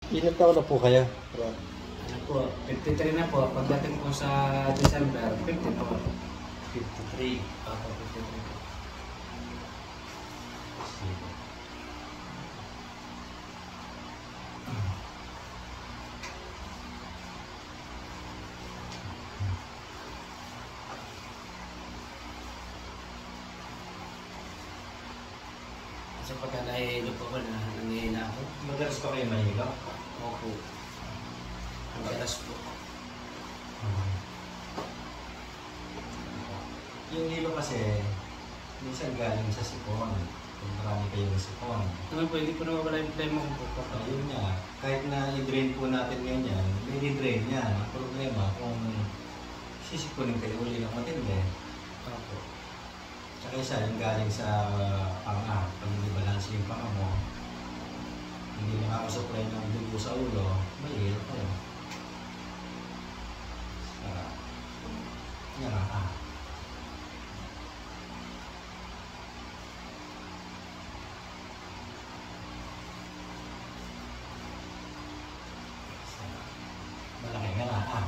Ilan taon na po kayo? Ano po, 53 na po. Pagdating po sa December, 54. 53. Ako, 53 po. Kasi pagka nahihilo po ako, nangihina ako. Madalas pa kayo mahilo? Opo. Ang galas po. Yung hilo kasi, minsan galing sa sipon. Kung marami kayong sipon. Naman po, hindi po nawawala yung problema ko po. Ayun nga, kahit na i-drain po natin ganyan, may i-drain yan. Ang problema, kung sisipunin kayo uli ng matindi. Opo. Tsaka isa, yung galing sa panga. Pag hindi balance yung panga mo, hindi nakakasupply ng dugo sa ulo, may hilo kayo. Yan nga. Malaki nga nga.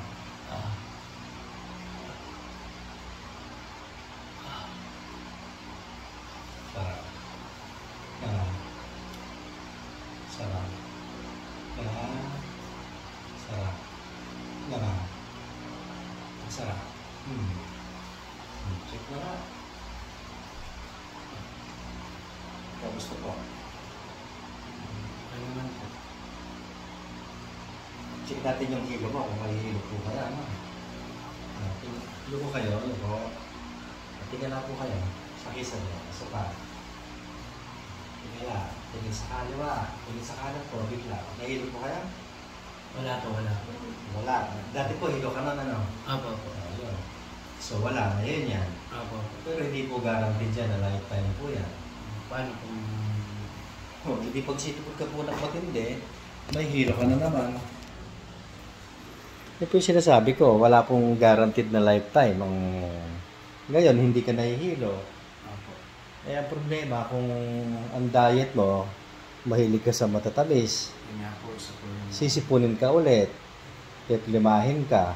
Sarap. Sarap. Sarap. Sarap. Check na nga. Kamusta po? Ano naman po. Check natin yung hilo mo kung may hilo po kaya. Hilo ko kayo, tingnan na po kayo. Sa kisa niyo, sa pa. Tingnan na. Tingin sa kaliwa. Tingin sa kanan po, bigla. May hilo po kaya? Wala po, wala po. Wala. Dati po hilo ka nun, ano? Opo, opo. Ayun. So wala na yun yan. Opo, opo. Pero hindi po guaranteed dyan na lifetime po yan. Paano kung... Hindi pag sitipod ka po ng matindi, may hilo ka na naman. Yan po yung sinasabi ko, wala pong guaranteed na lifetime. Ngayon, hindi ka nahihilo. Opo. Eh, ang problema, kung ang diet mo, mahilig ka sa matatamis, Yun nga po, sa po yung... sisipunin ka ulit, peplimahin ka,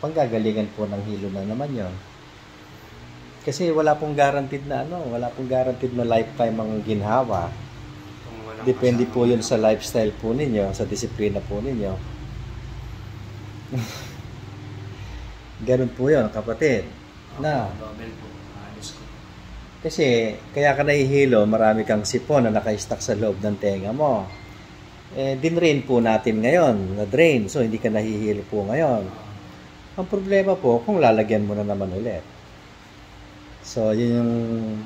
panggagalingan po ng hilo na naman yon. Kasi wala pong guaranteed na wala pong guaranteed na lifetime ang ginhawa. Depende po yun sa lifestyle po ninyo, sa disiplina po ninyo. Ganun po yun, kapatid. Na, Double po, ayos ko. kasi kaya ka nahihilo, marami kang sipon na naka-stack sa loob ng tenga mo. Dinrain po natin ngayon, na-drain, so hindi ka nahihilo po ngayon. Ang problema po, kung lalagyan mo na naman ulit. So, yun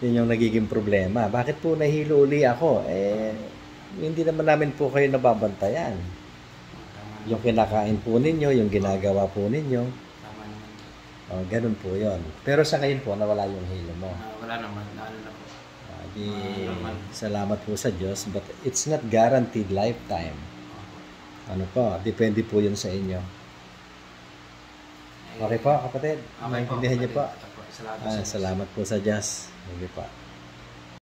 yung nagiging problema. Bakit po nahilo uli ako? Hindi naman namin po kayo nababantayan. Yung kinakain po ninyo, yung ginagawa po ninyo. Tama naman. Ganun po yon. Pero sa ngayon po, nawala yung hilo mo. Wala naman, lalo na po. Salamat po sa Diyos, but it's not guaranteed lifetime. Ano po, depende po yun sa inyo. Okay po, kapatid. Okay po, Maintindihan niyo po. Salamat Salamat po sa Diyos. Sige po.